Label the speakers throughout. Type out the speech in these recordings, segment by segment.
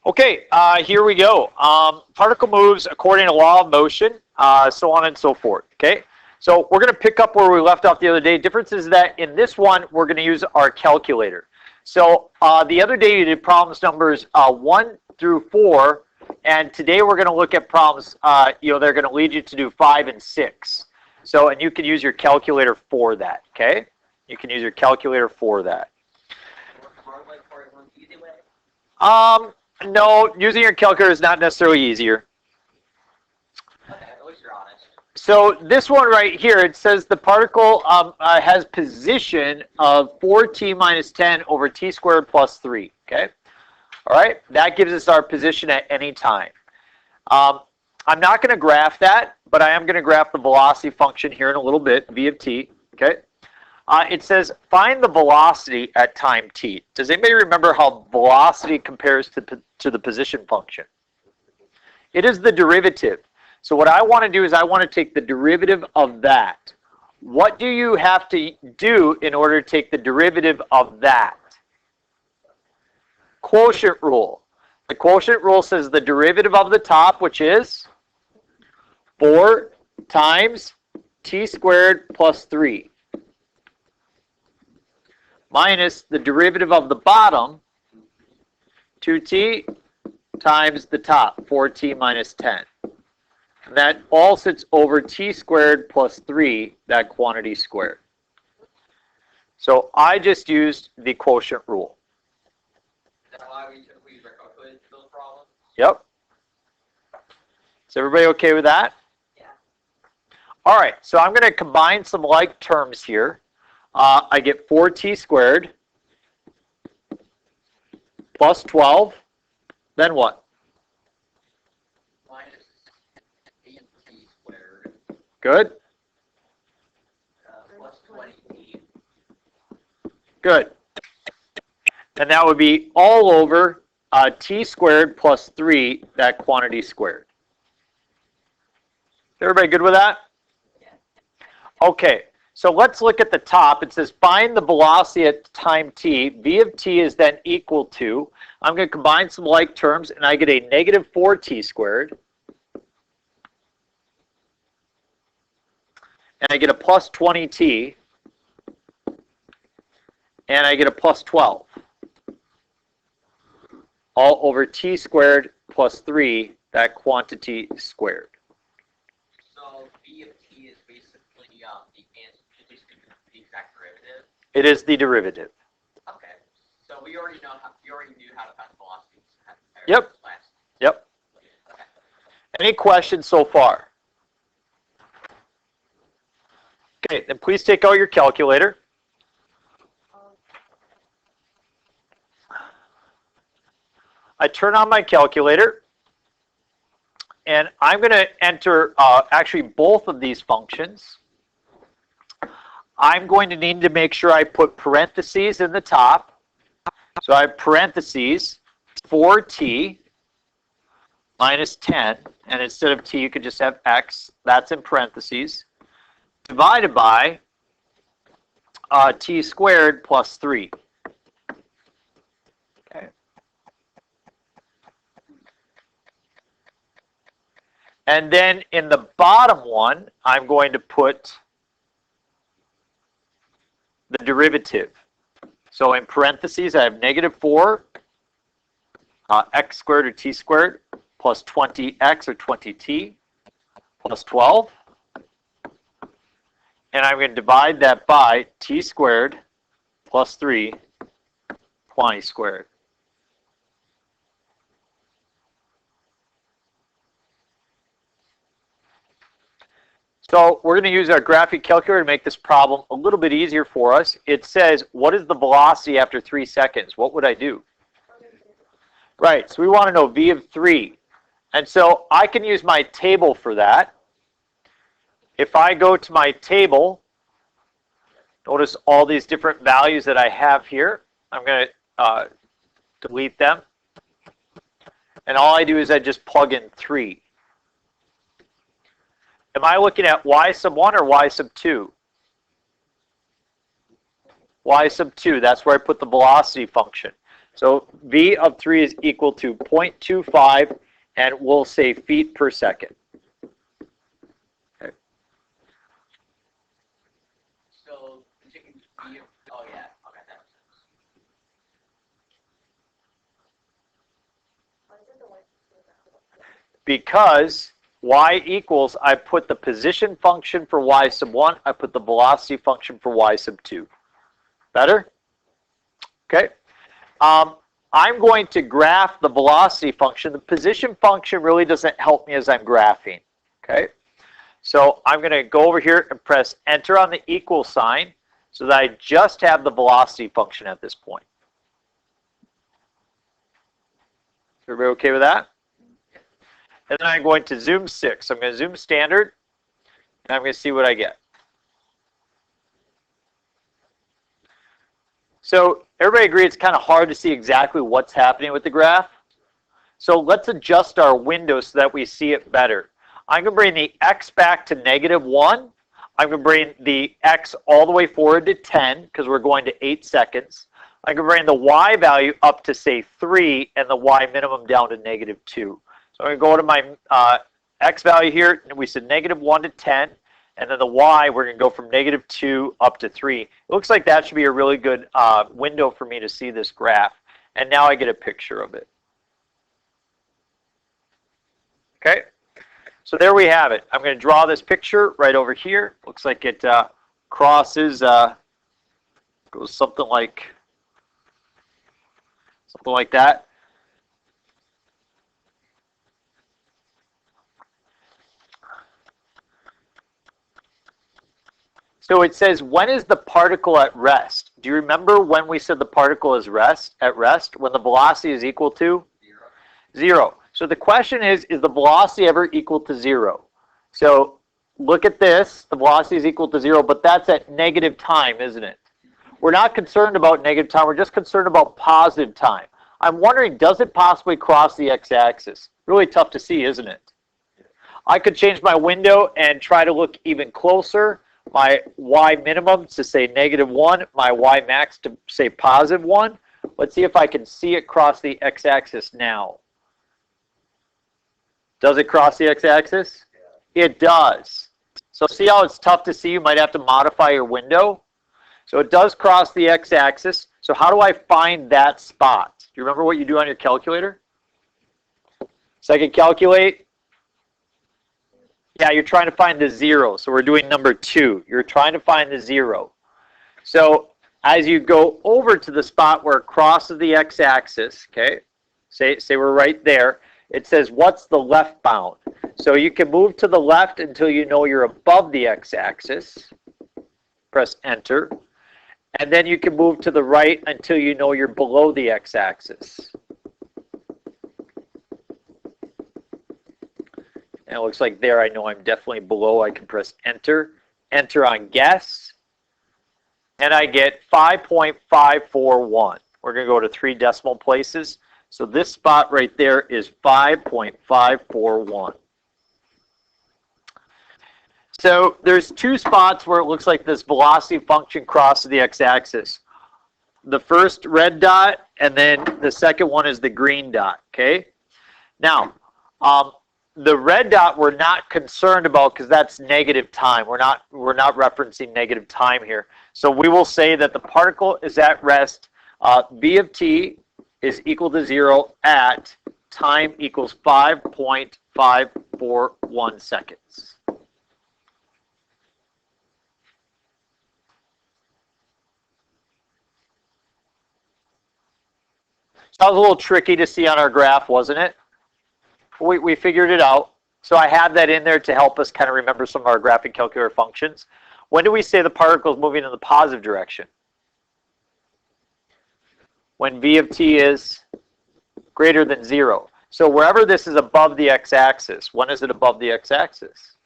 Speaker 1: Okay, here we go. Particle moves according to law of motion, so on and so forth. Okay, so we're going to pick up where we left off the other day. Difference is that in this one, we're going to use our calculator. So the other day you did problems numbers 1 through 4, and today we're going to look at problems, they're going to lead you to do 5 and 6. So, and you can use your calculator for that, okay? You can use your calculator for that. No, using your calculator is not necessarily easier.
Speaker 2: Okay, at least you're honest.
Speaker 1: So this one right here, it says the particle has position of 4t minus 10 over t squared plus 3, okay? All right, that gives us our position at any time. I'm not going to graph that, but I am going to graph the velocity function here in a little bit, v of t, okay? It says find the velocity at time t. Does anybody remember how velocity compares to the position function? It is the derivative. So what I want to do is I want to take the derivative of that. What do you have to do in order to take the derivative of that? Quotient rule. The quotient rule says the derivative of the top, which is 4 times t squared plus 3. Minus the derivative of the bottom, 2t times the top, 4t minus 10. And that all sits over t squared plus 3, that quantity squared. So I just used the quotient rule.
Speaker 2: Is that why we typically use our calculator for those problems?
Speaker 1: Yep. Is everybody okay with that?
Speaker 2: Yeah.
Speaker 1: All right, so I'm going to combine some like terms here. I get 4t squared plus 12. Then what?
Speaker 2: Minus 8t squared.
Speaker 1: Good.
Speaker 2: Plus 20t.
Speaker 1: Good. And that would be all over t squared plus 3, that quantity squared. Everybody good with that?
Speaker 2: Yeah.
Speaker 1: Okay. So let's look at the top. It says find the velocity at time t. V of t is then equal to, I'm going to combine some like terms, and I get a negative 4t squared. And I get a plus 20t. And I get a plus 12. All over t squared plus 3, that quantity squared.
Speaker 2: So v of t is basically the exact derivative.
Speaker 1: It is the derivative.
Speaker 2: Okay. So we already knew how to find velocities.
Speaker 1: Yep. Yep.
Speaker 2: Okay.
Speaker 1: Any questions so far? Okay, then please take out your calculator. I turn on my calculator, and I'm going to enter actually both of these functions. I'm going to need to make sure I put parentheses in the top. So I have parentheses 4t minus 10, and instead of t, you could just have x. That's in parentheses, divided by t squared plus 3. Okay. And then in the bottom one, I'm going to put the derivative. So in parentheses, I have negative 4 x squared or t squared plus 20x or 20t plus 12. And I'm going to divide that by t squared plus 3, 20 squared. So we're going to use our graphic calculator to make this problem a little bit easier for us. It says, what is the velocity after 3 seconds? What would I do? Right, so we want to know v of 3. And so I can use my table for that. If I go to my table, notice all these different values that I have here. I'm going to delete them. And all I do is I just plug in 3. Am I looking at y sub 1 or y sub 2? Y sub 2, that's where I put the velocity function. So V of 3 is equal to 0.25, and we'll say feet per second. Okay.
Speaker 2: So taking B of, oh yeah, okay, that makes sense.
Speaker 1: Because y equals, I put the position function for y sub 1, I put the velocity function for y sub 2. Better? Okay. I'm going to graph the velocity function. The position function really doesn't help me as I'm graphing. Okay. So I'm going to go over here and press enter on the equal sign so that I just have the velocity function at this point. Everybody okay with that? And then I'm going to zoom 6. I'm going to zoom standard, and I'm going to see what I get. So everybody agree it's kind of hard to see exactly what's happening with the graph. So let's adjust our window so that we see it better. I'm going to bring the x back to -1. I'm going to bring the x all the way forward to 10 because we're going to 8 seconds. I'm going to bring the y value up to, say, 3 and the y minimum down to -2. So I'm going to go to my x value here, and we said -1 to 10, and then the y, we're going to go from -2 up to 3. It looks like that should be a really good window for me to see this graph. And now I get a picture of it. Okay, so there we have it. I'm going to draw this picture right over here. Looks like it crosses, goes something like that. So it says, when is the particle at rest? Do you remember when we said the particle is at rest? When the velocity is equal to? 0. So the question is the velocity ever equal to 0? So look at this. The velocity is equal to 0, but that's at negative time, isn't it? We're not concerned about negative time. We're just concerned about positive time. I'm wondering, does it possibly cross the x-axis? Really tough to see, isn't it? I could change my window and try to look even closer. My y minimum to say -1, my y max to say +1. Let's see if I can see it cross the x-axis now. Does it cross the x-axis? Yeah. It does. So see how it's tough to see? You might have to modify your window. So it does cross the x-axis. So how do I find that spot? Do you remember what you do on your calculator? So I can calculate. Yeah, you're trying to find the 0. So we're doing number 2. You're trying to find the 0. So as you go over to the spot where it crosses the x-axis, okay, say we're right there, it says, what's the left bound? So you can move to the left until you know you're above the x-axis. Press enter. And then you can move to the right until you know you're below the x-axis. And it looks like there I know I'm definitely below. I can press enter. Enter on guess. And I get 5.541. We're going to go to 3 decimal places. So this spot right there is 5.541. So there's 2 spots where it looks like this velocity function crosses the x-axis. The first red dot, and then the second one is the green dot. Okay. Now, the red dot we're not concerned about because that's negative time. We're not referencing negative time here. So we will say that the particle is at rest. V of t is equal to 0 at time equals 5.541 seconds. So that was a little tricky to see on our graph, wasn't it? We figured it out. So I have that in there to help us kind of remember some of our graphing calculator functions. When do we say the particle is moving in the positive direction? When V of t is greater than 0. So wherever this is above the x-axis, when is it above the x-axis?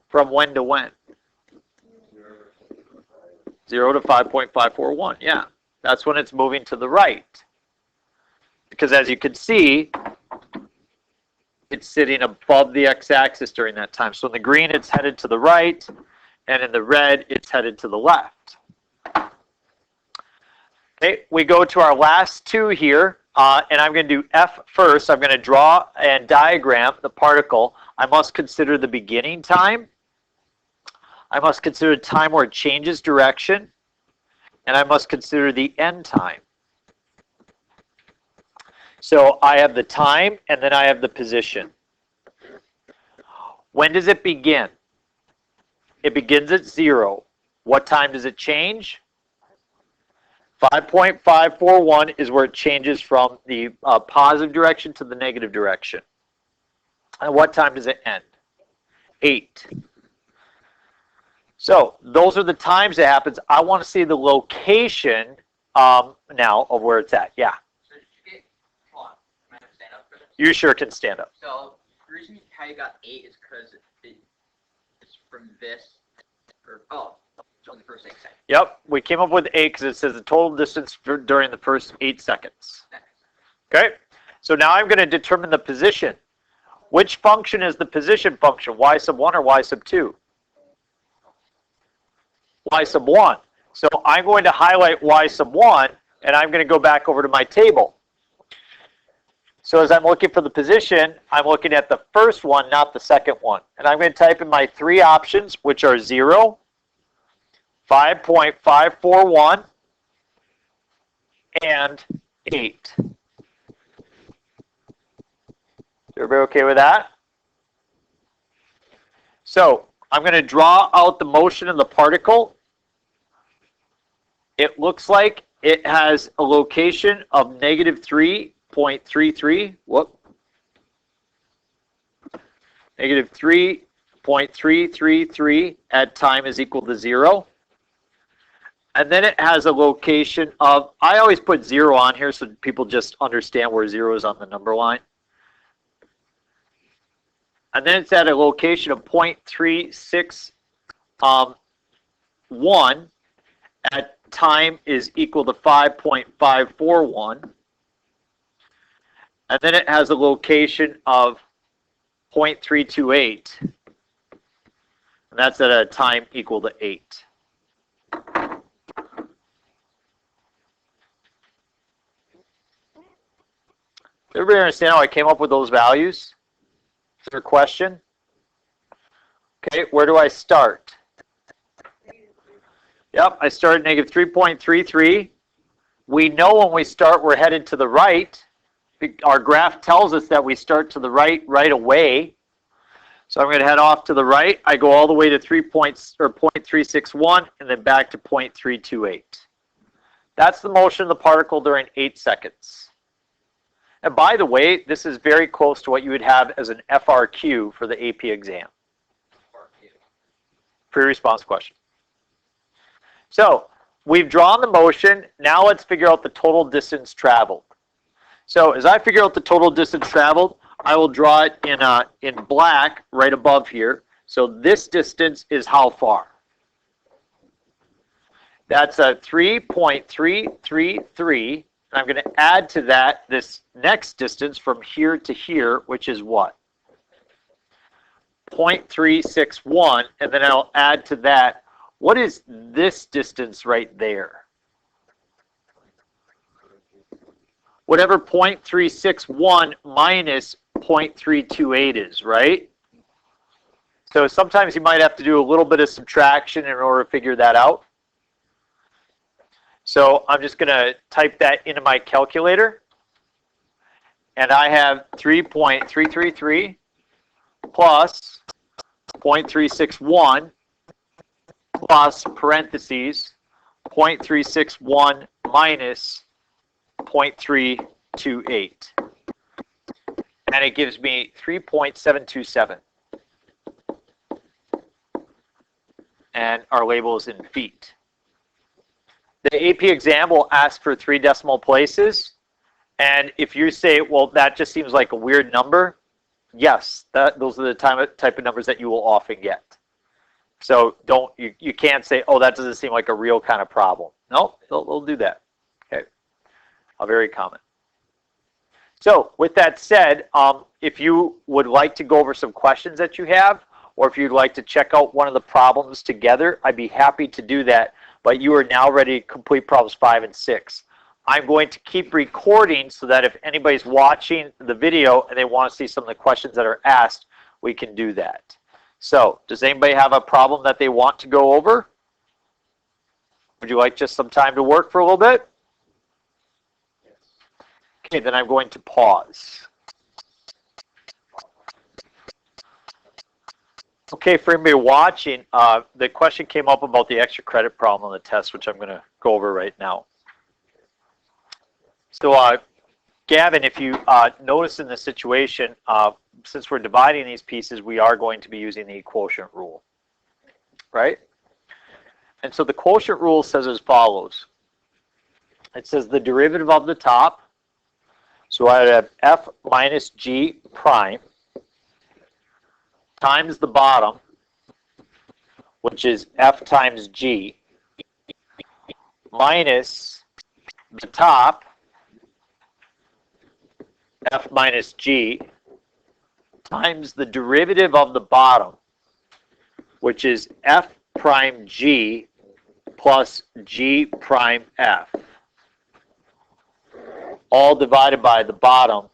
Speaker 1: From when to when? 0 to 5.541. Yeah, that's when it's moving to the right. Because as you can see, it's sitting above the x-axis during that time. So in the green, it's headed to the right, and in the red, it's headed to the left. Okay, we go to our last two here, and I'm going to do F first. I'm going to draw and diagram the particle. I must consider the beginning time. I must consider the time where it changes direction. And I must consider the end time. So I have the time, and then I have the position. When does it begin? It begins at 0. What time does it change? 5.541 is where it changes from the positive direction to the negative direction. And what time does it end? 8. So those are the times it happens. I want to see the location now of where it's at. Yeah.
Speaker 2: So hold on. Am I going to stand up for this?
Speaker 1: You sure can stand up.
Speaker 2: So the reason how you got 8 is because it's from this. It's only the first 8 seconds.
Speaker 1: Yep, we came up with 8 because it says the total distance during the first 8 seconds. Okay, so now I'm going to determine the position. Which function is the position function? Y sub 1 or Y sub 2? Y sub 1. So I'm going to highlight Y sub 1, and I'm going to go back over to my table. So as I'm looking for the position, I'm looking at the first one, not the second one. And I'm going to type in my 3 options, which are 0, 5.541, and 8. Is everybody okay with that? So I'm going to draw out the motion of the particle. It looks like it has a location of negative 3.33. Whoop. Negative 3.333 at time is equal to 0. And then it has a location of, I always put 0 on here so people just understand where 0 is on the number line. And then it's at a location of 0.361 at time is equal to 5.541. And then it has a location of 0.328. And that's at a time equal to 8. Everybody understand how I came up with those values? Is there a question? Okay, where do I start? Yep, I start at negative 3.33. We know when we start, we're headed to the right. Our graph tells us that we start to the right away. So I'm going to head off to the right. I go all the way to 0.361 and then back to 0.328. That's the motion of the particle during 8 seconds. And by the way, this is very close to what you would have as an FRQ for the AP exam. Pre-response question. So we've drawn the motion. Now let's figure out the total distance traveled. So as I figure out the total distance traveled, I will draw it in black right above here. So this distance is how far? That's a 3.333. I'm going to add to that this next distance from here to here, which is what? 0.361. And then I'll add to that, what is this distance right there? Whatever 0.361 minus 0.328 is, right? So sometimes you might have to do a little bit of subtraction in order to figure that out. So I'm just going to type that into my calculator. And I have 3.333 plus 0.361 plus parentheses 0.361 minus 0.328. And it gives me 3.727. And our label is in feet. The AP exam will ask for 3 decimal places. And if you say, well, that just seems like a weird number, yes, those are the type of numbers that you will often get. So you can't say, oh, that doesn't seem like a real kind of problem. No, they'll do that. Okay, very common. So with that said, if you would like to go over some questions that you have, or if you'd like to check out one of the problems together, I'd be happy to do that. But you are now ready to complete problems 5 and 6. I'm going to keep recording so that if anybody's watching the video and they want to see some of the questions that are asked, we can do that. So, does anybody have a problem that they want to go over? Would you like just some time to work for a little bit? Okay, then I'm going to pause. Okay, for anybody watching, the question came up about the extra credit problem on the test, which I'm going to go over right now. So, Gavin, if you notice in the situation, since we're dividing these pieces, we are going to be using the quotient rule, right? And so the quotient rule says as follows. It says the derivative of the top, so I have f minus g prime times the bottom, which is f times g, minus the top, f minus g, times the derivative of the bottom, which is f prime g plus g prime f, all divided by the bottom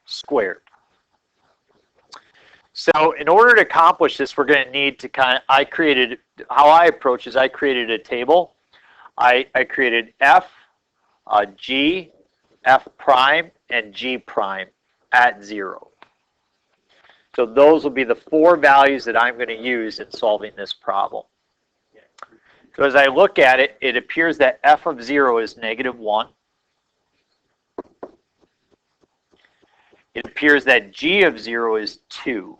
Speaker 1: squared. So in order to accomplish this, we're going to need to how I approach is I created a table. I created f, g, f prime, and g prime at 0. So those will be the 4 values that I'm going to use in solving this problem. So as I look at it, it appears that f of 0 is -1. It appears that g of 0 is 2.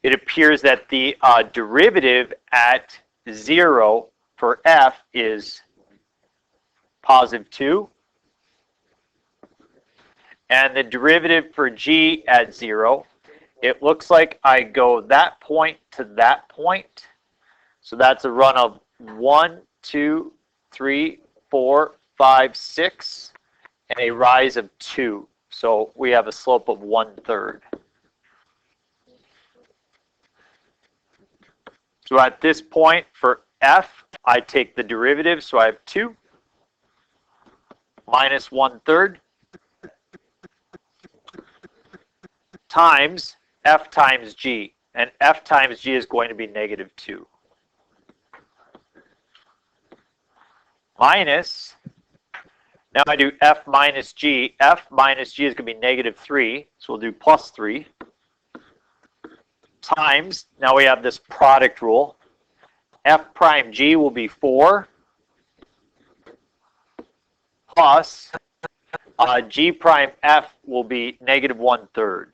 Speaker 1: It appears that the derivative at 0 for f is +2. And the derivative for g at 0, it looks like I go that point to that point. So that's a run of 1, 2, 3, 4, 5, 6, and a rise of 2. So we have a slope of 1/3. So at this point for f, I take the derivative, so I have 2 minus 1/3 times f times g, and f times g is going to be -2. Minus, now I do f minus g. F minus g is going to be -3, so we'll do +3. Times, now we have this product rule. F prime g will be 4 plus g prime f will be -1/3.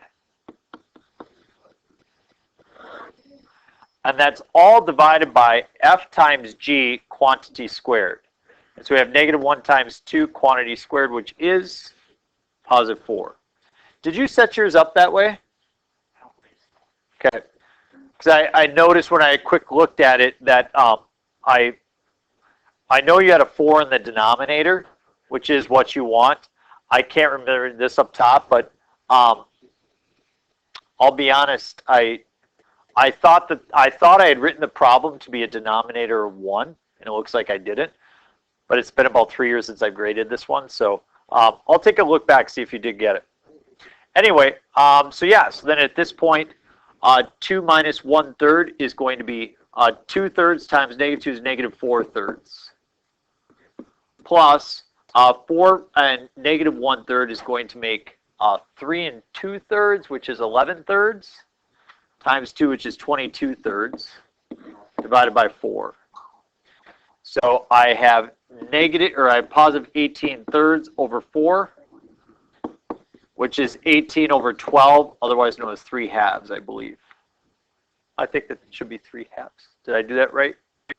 Speaker 1: And that's all divided by f times g quantity squared. And so we have -1 times 2 quantity squared, which is +4. Did you set yours up that way? Okay. Because I noticed when I quick looked at it that I know you had a 4 in the denominator, which is what you want. I can't remember this up top, but I'll be honest, I thought I had written the problem to be a denominator of 1, and it looks like I didn't. But it's been about 3 years since I graded this one, so I'll take a look back, see if you did get it. Anyway, so then at this point, 2 minus 1/3 is going to be 2/3 times -2 is -4/3. Plus 4 and -1/3 is going to make 3 2/3, which is 11/3, times 2, which is 22/3, divided by 4. So I have positive 18/3 over 4, which is 18 over 12, otherwise known as 3/2, I believe. I think that should be 3/2. Did I do that right? It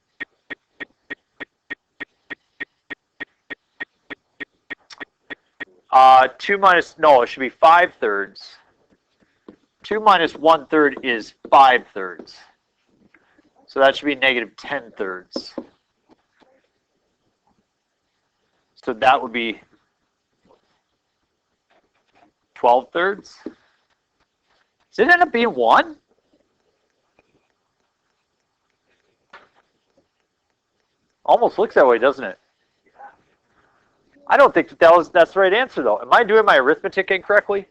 Speaker 1: should be 5/3. 2 minus 1/3 is 5/3. So that should be -10/3. So that would be 12/3. Does it end up being 1? Almost looks that way, doesn't it? I don't think that's the right answer, though. Am I doing my arithmetic incorrectly?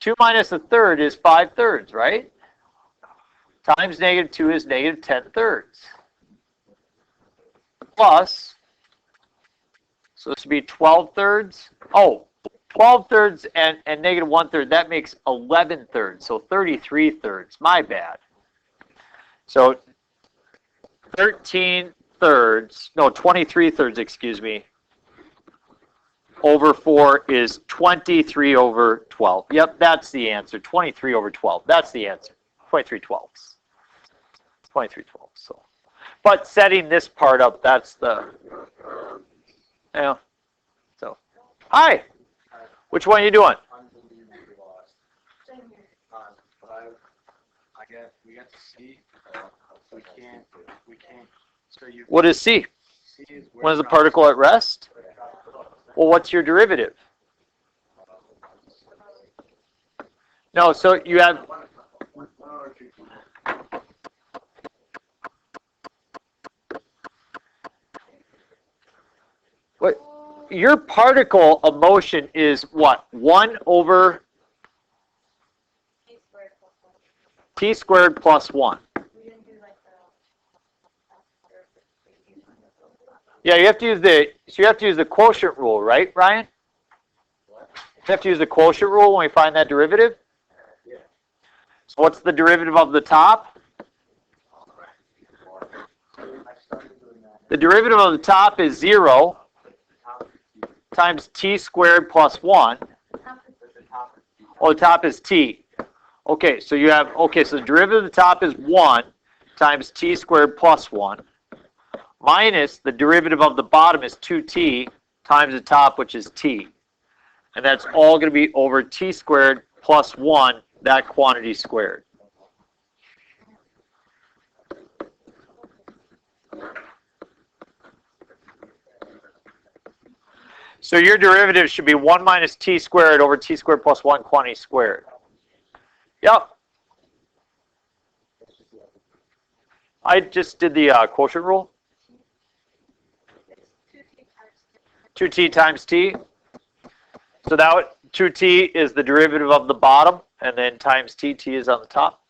Speaker 1: 2 minus a third is 5/3, right? Times negative 2 is negative 10/3. Plus, so this would be 12/3. Oh, 12/3 and negative 1/3, that makes 11/3, so 33/3. My bad. So 23/3, excuse me, over 4 is 23/12. Yep, that's the answer. 23/12. That's the answer. 23/12. 23/12. So, but setting this part up, that's the, so, hi. Which one are you doing?
Speaker 3: Unbelievably lost. But we got to see. We can't. So you.
Speaker 1: What is C?
Speaker 3: C is
Speaker 1: When is the particle at rest? Well, what's your derivative? No, so you have. What? Your particle of motion is what? 1 over t squared plus 1. Yeah, you have to use the quotient rule, right, Ryan? You have to use the quotient rule when we find that derivative. So what's the derivative of the top? The derivative of the top is 0 times t squared plus 1. Oh, the top is t. Okay, so you have, so the derivative of the top is 1 times t squared plus 1. Minus the derivative of the bottom is 2t times the top, which is t. And that's all going to be over t squared plus 1, that quantity squared. So your derivative should be 1 minus t squared over t squared plus 1 quantity squared. Yep. I just did the quotient rule. 2t times t. So that 2t is the derivative of the bottom, and then times t is on the top.